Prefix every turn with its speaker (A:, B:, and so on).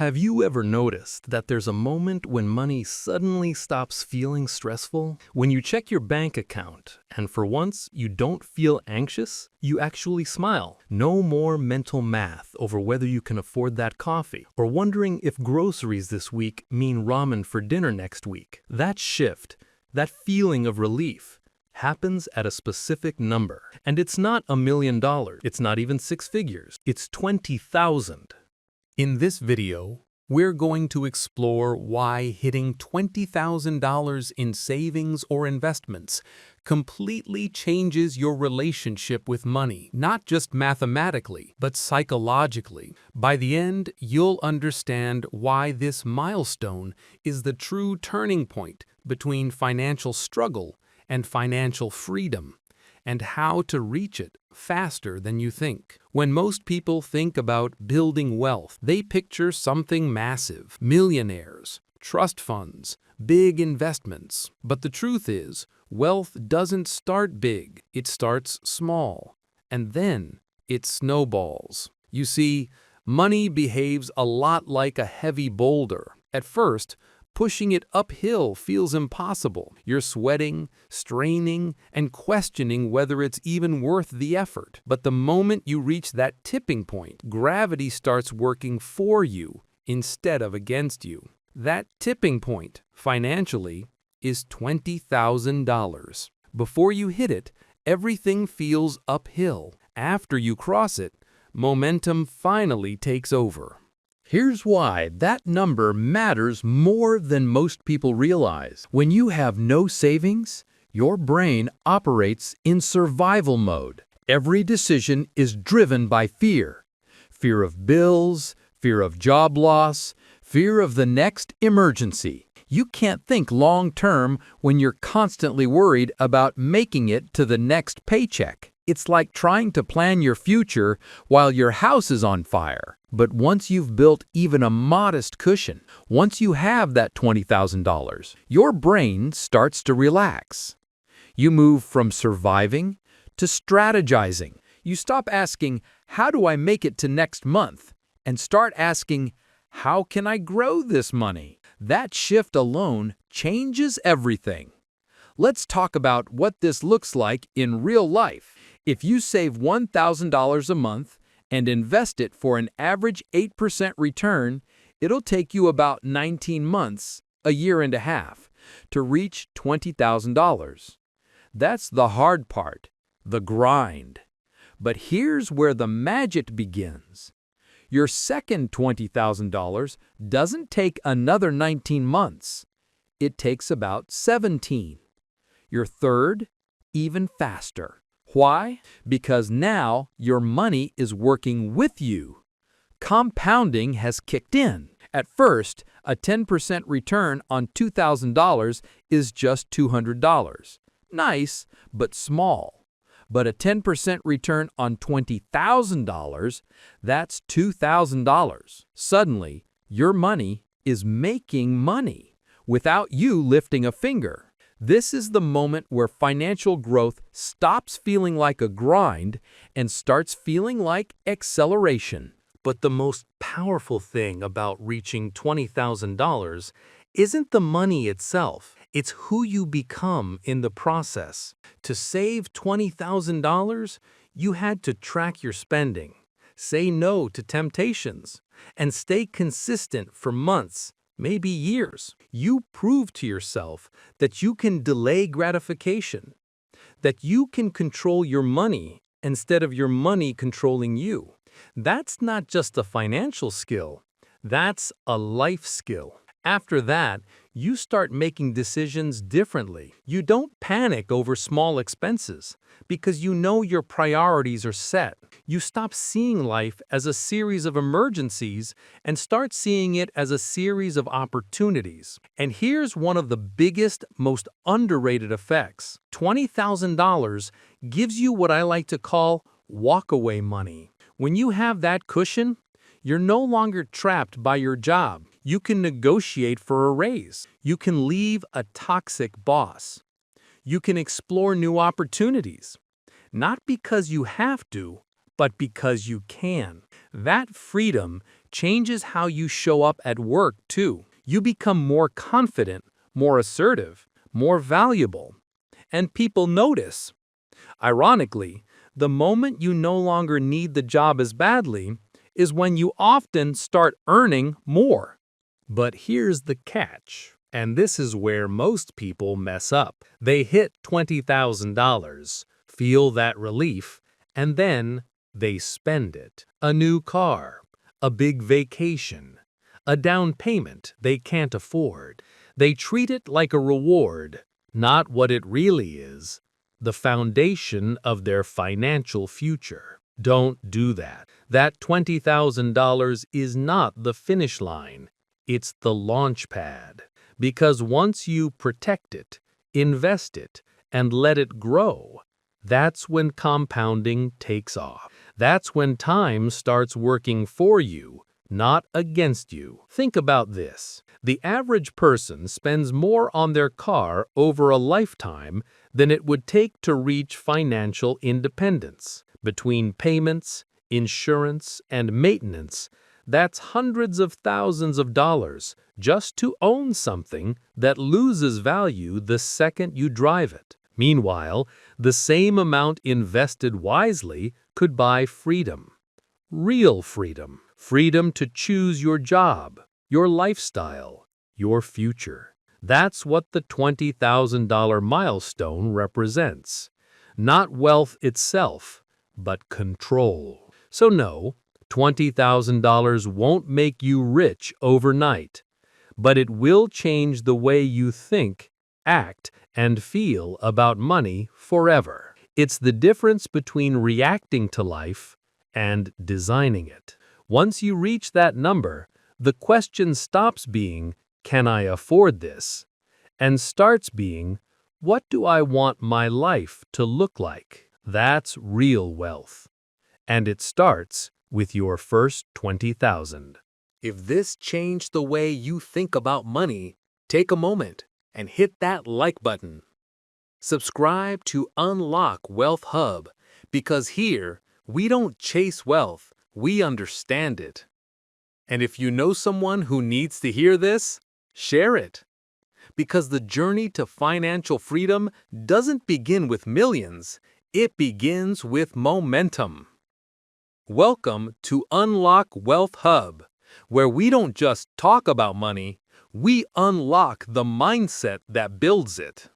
A: Have you ever noticed that there's a moment when money suddenly stops feeling stressful? When you check your bank account and for once you don't feel anxious, you actually smile. No more mental math over whether you can afford that coffee or wondering if groceries this week mean ramen for dinner next week. That shift, that feeling of relief, happens at a specific number. And it's not $1 million. It's not even six figures. It's 20,000. In this video, we're going to explore why hitting $20,000 in savings or investments completely changes your relationship with money, not just mathematically, but psychologically. By the end, you'll understand why this milestone is the true turning point between financial struggle and financial freedom, and how to reach it faster than you think. When most people think about building wealth, they picture something massive: millionaires, trust funds, big investments. But the truth is, wealth doesn't start big. It starts small, and then it snowballs. You see, money behaves a lot like a heavy boulder. At first, pushing it uphill feels impossible. You're sweating, straining, and questioning whether it's even worth the effort. But the moment you reach that tipping point, gravity starts working for you instead of against you. That tipping point, financially, is $20,000. Before you hit it, everything feels uphill. After you cross it, momentum finally takes over. Here's why that number matters more than most people realize. When you have no savings, your brain operates in survival mode. Every decision is driven by fear. Fear of bills, fear of job loss, fear of the next emergency. You can't think long-term when you're constantly worried about making it to the next paycheck. It's like trying to plan your future while your house is on fire. But once you've built even a modest cushion, once you have that $20,000, your brain starts to relax. You move from surviving to strategizing. You stop asking, "How do I make it to next month?" and start asking, "How can I grow this money?" That shift alone changes everything. Let's talk about what this looks like in real life. If you save $1,000 a month and invest it for an average 8% return, it'll take you about 19 months, a year and a half, to reach $20,000. That's the hard part, the grind. But here's where the magic begins. Your second $20,000 doesn't take another 19 months. It takes about 17. Your third, even faster. Why? Because now your money is working with you. Compounding has kicked in. At first, a 10% return on $2,000 is just $200. Nice, but small. But a 10% return on $20,000, that's $2,000. Suddenly, your money is making money without you lifting a finger. This is the moment where financial growth stops feeling like a grind and starts feeling like acceleration. But the most powerful thing about reaching $20,000 isn't the money itself. It's who you become in the process. To save $20,000, you had to track your spending, say no to temptations, and stay consistent for months, maybe years. You prove to yourself that you can delay gratification, that you can control your money instead of your money controlling you. That's not just a financial skill, that's a life skill. After that, you start making decisions differently. You don't panic over small expenses because you know your priorities are set. You stop seeing life as a series of emergencies and start seeing it as a series of opportunities. And here's one of the biggest, most underrated effects. $20,000 gives you what I like to call walkaway money. When you have that cushion, you're no longer trapped by your job. You can negotiate for a raise. You can leave a toxic boss. You can explore new opportunities, not because you have to, but because you can. That freedom changes how you show up at work, too. You become more confident, more assertive, more valuable. And people notice. Ironically, the moment you no longer need the job as badly is when you often start earning more. But here's the catch, and this is where most people mess up. They hit $20,000, feel that relief, and then they spend it. A new car, a big vacation, a down payment they can't afford. They treat it like a reward, not what it really is, the foundation of their financial future. Don't do that. That $20,000 is not the finish line. It's the launch pad. Because once you protect it, invest it, and let it grow, that's when compounding takes off. That's when time starts working for you, not against you. Think about this. The average person spends more on their car over a lifetime than it would take to reach financial independence. Between payments, insurance, and maintenance, that's hundreds of thousands of dollars just to own something that loses value the second you drive it. Meanwhile, the same amount invested wisely could buy freedom. Real freedom. Freedom to choose your job, your lifestyle, your future. That's what the $20,000 milestone represents. Not wealth itself, but control. So no, $20,000 won't make you rich overnight, but it will change the way you think, act, and feel about money forever. It's the difference between reacting to life and designing it. Once you reach that number, the question stops being, "Can I afford this?" and starts being, "What do I want my life to look like?" That's real wealth. And it starts with your first $20,000. If this changed the way you think about money, take a moment and hit that like button. Subscribe to Unlock Wealth Hub, because here we don't chase wealth, we understand it. And if you know someone who needs to hear this, share it. Because the journey to financial freedom doesn't begin with millions, it begins with momentum. Welcome to Unlock Wealth Hub, where we don't just talk about money, we unlock the mindset that builds it.